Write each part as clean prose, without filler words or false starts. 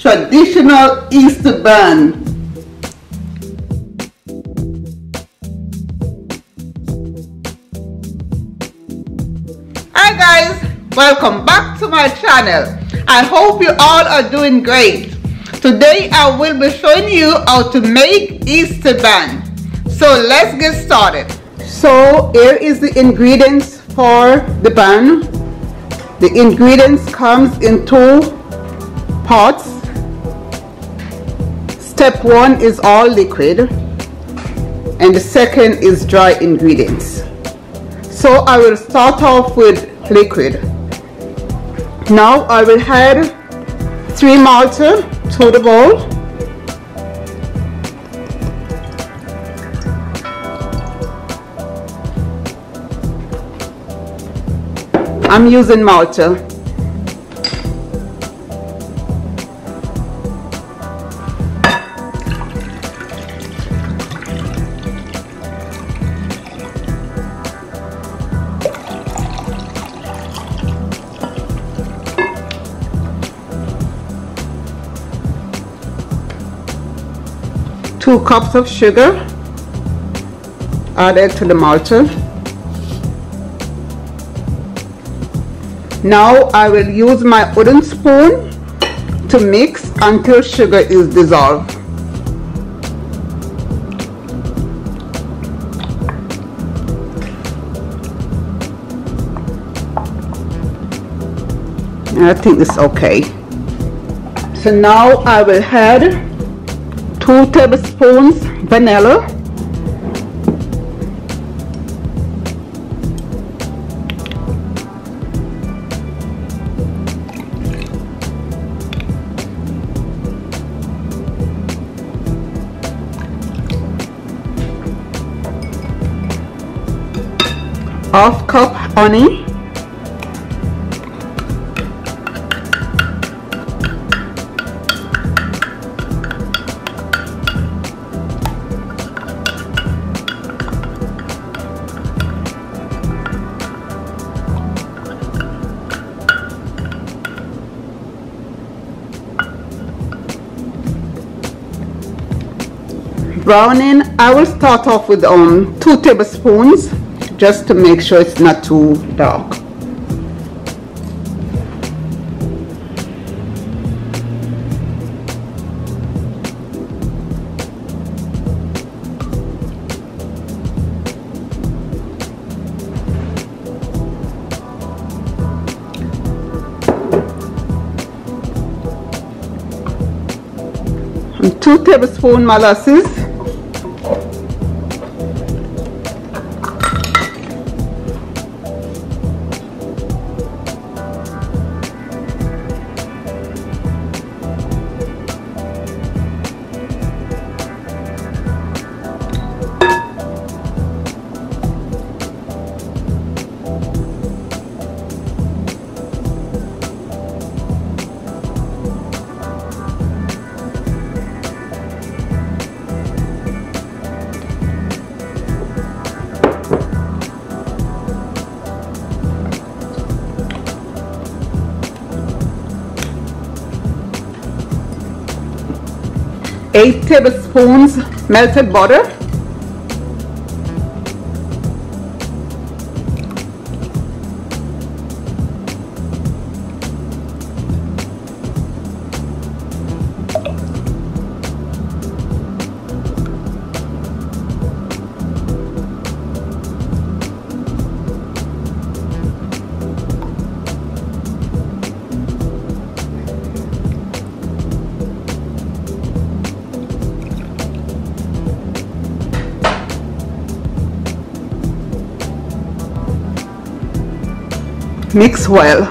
traditional Easter bun. Hi guys, welcome back to my channel. I hope you all are doing great. Today I will be showing you how to make Easter bun. So let's get started. So here is the ingredients for the bun. The ingredients comes in 2 pots. Step 1 is all liquid and the second is dry ingredients. So I will start off with liquid. Now I will add 3 Malta to the bowl. I'm using Malta. Two cups of sugar added to the Malta. Now I will use my wooden spoon to mix until sugar is dissolved. I think it's okay. So now I will add 2 tablespoons vanilla, half cup honey, browning. I will start off with 2 tablespoons just to make sure it's not too dark. And 2 tablespoons molasses. Eight tablespoons melted butter, mix well.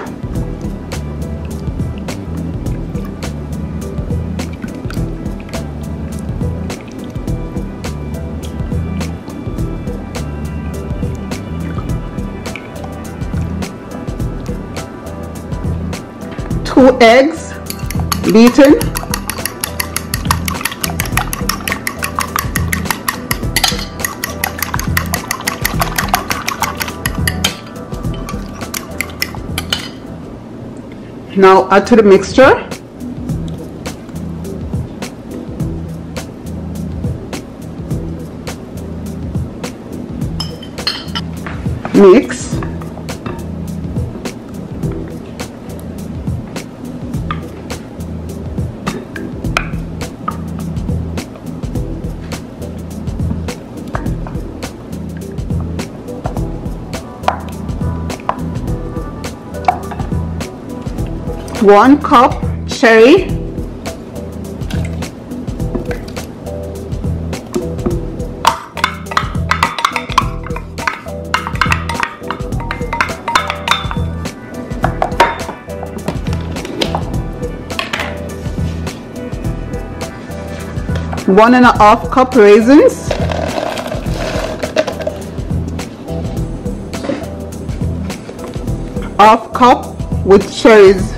Two eggs beaten. Now add to the mixture Mix. One cup cherry, one and a half cup raisins, half cup with cherries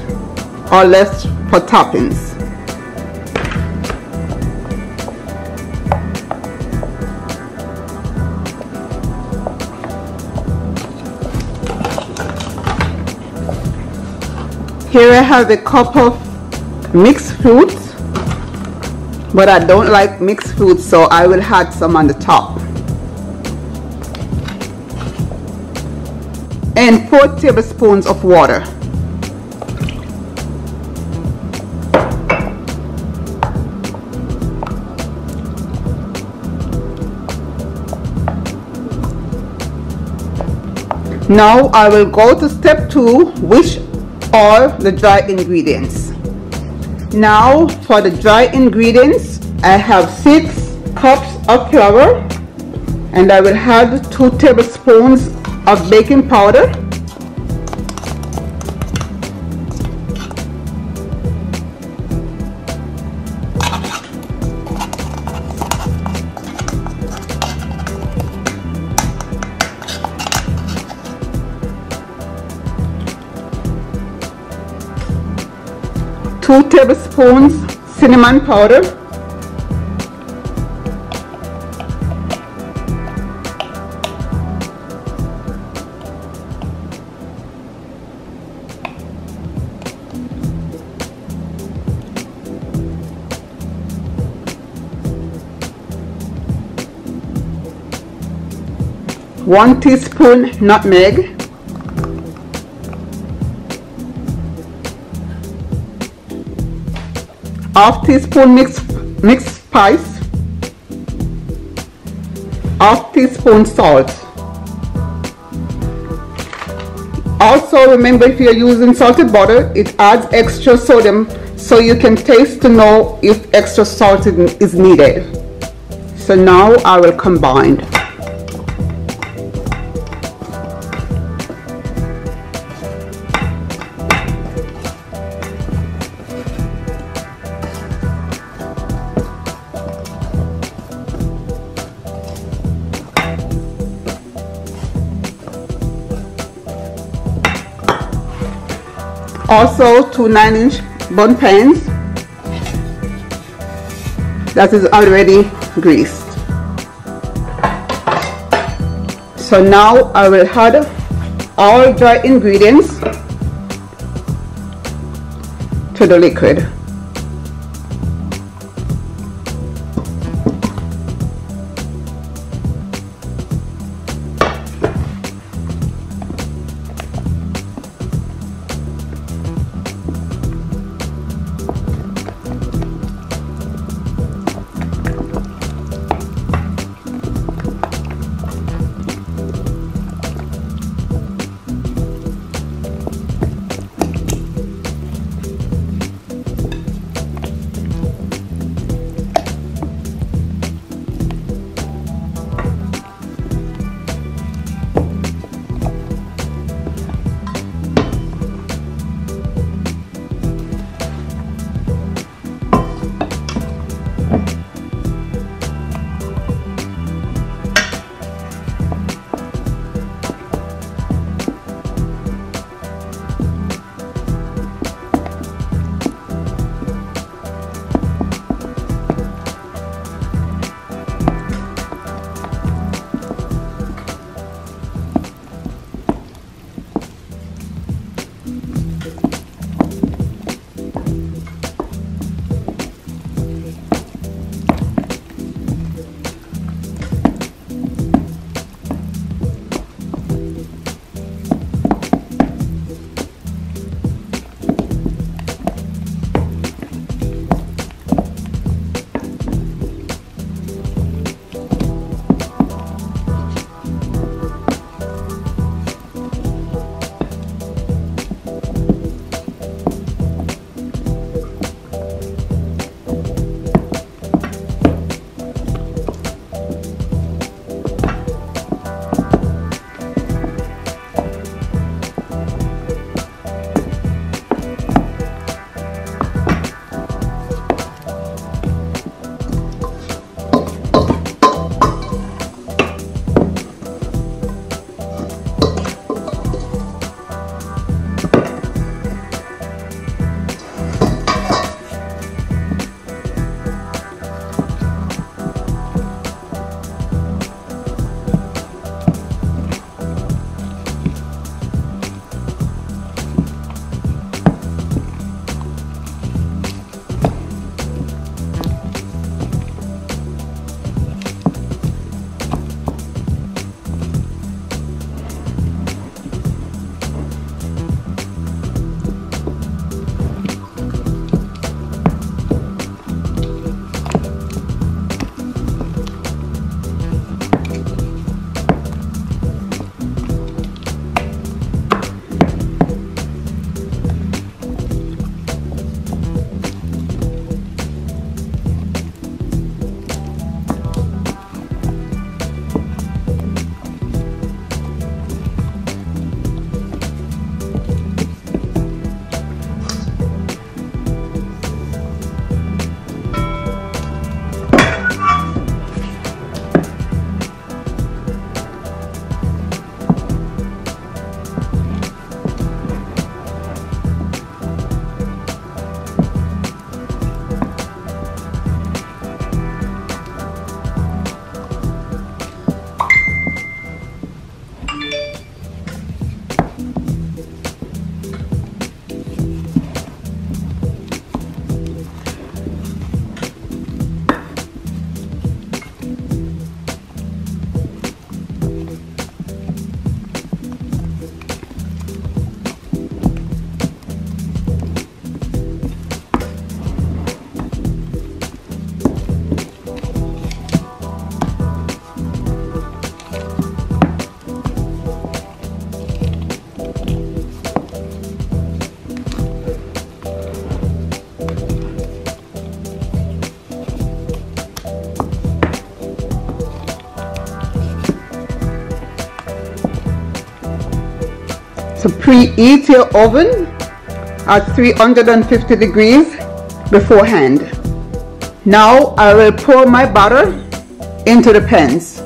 or less for toppings. Here I have a cup of mixed fruits, but I don't like mixed fruits, so I will add some on the top. And 4 tablespoons of water. Now I will go to step 2, which are the dry ingredients. Now for the dry ingredients, I have 6 cups of flour, and I will add 2 tablespoons of baking powder, 2 tablespoons cinnamon powder, 1 teaspoon nutmeg, half teaspoon mixed spice, half teaspoon salt. Also remember, if you're using salted butter, it adds extra sodium, so you can taste to know if extra salt is needed. So now I will combine. Also 2 9-inch bun pans that is already greased. So now I will add all dry ingredients to the liquid. to preheat your oven at 350 degrees beforehand. Now I will pour my butter into the pans.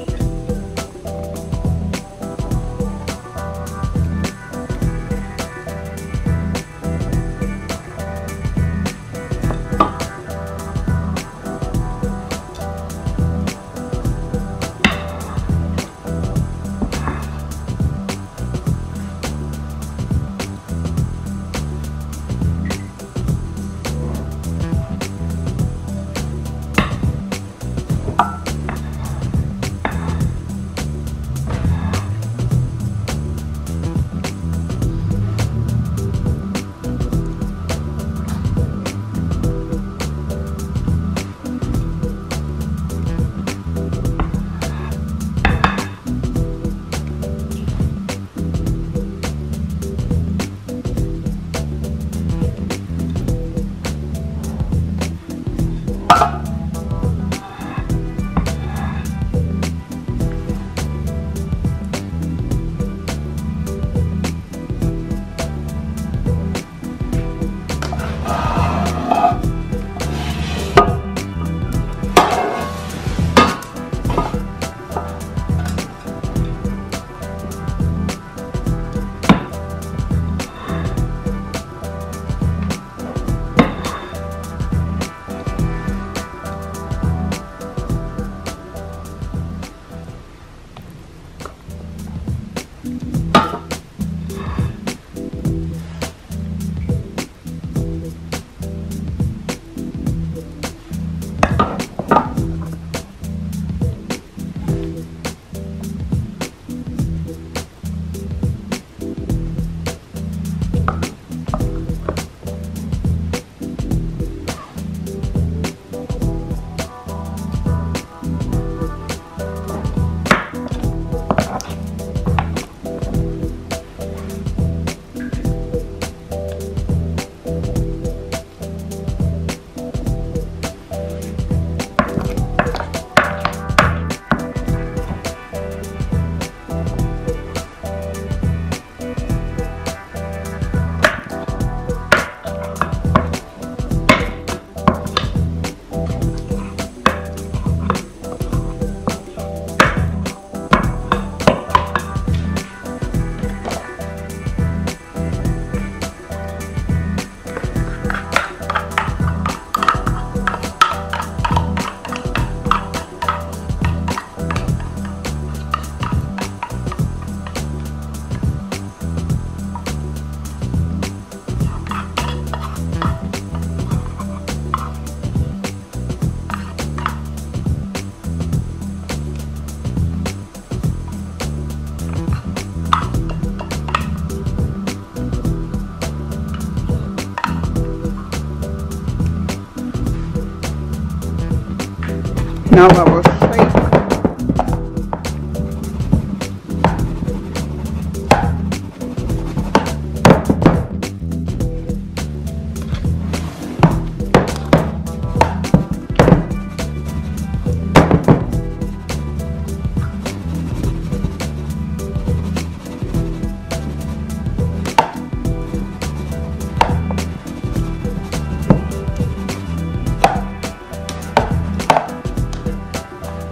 Now I will shake.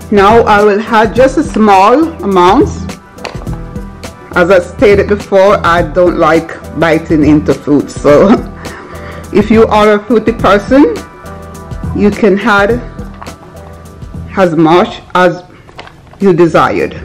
Now I will add just a small amount. As I stated before, I don't like biting into fruit, so if you are a fruity person, you can add as much as you desired.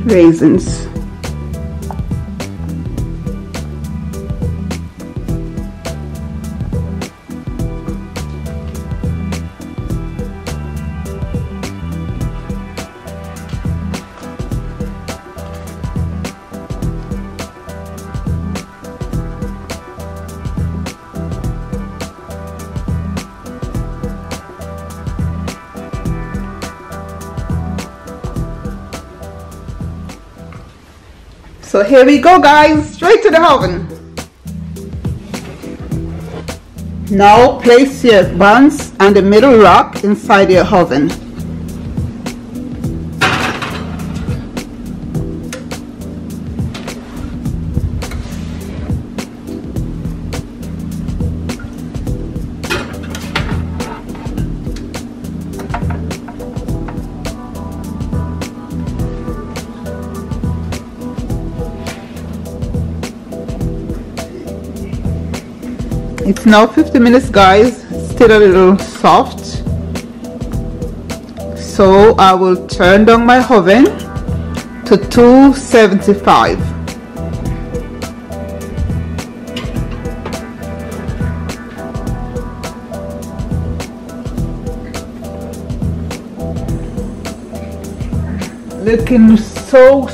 raisins. So here we go, guys, straight to the oven. Now place your buns and the middle rack inside your oven. It's now 50 minutes, guys. Still a little soft, so I will turn down my oven to 275. Looking so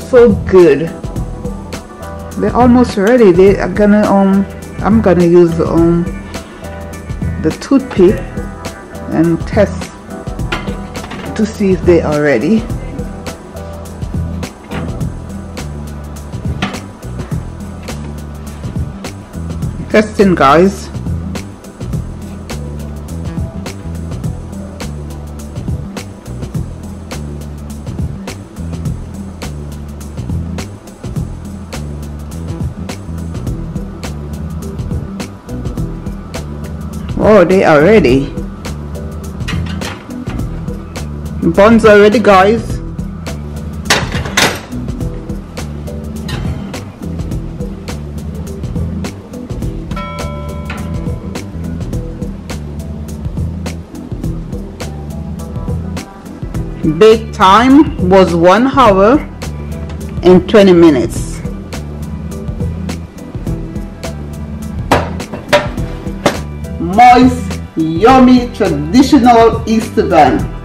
good. They're almost ready. They are gonna I'm gonna use the toothpick and test to see if they are ready. Testing, guys. Oh, they are ready. Buns are ready, guys. Bake time was 1 hour and 20 minutes. Moist, yummy, traditional Easter bun.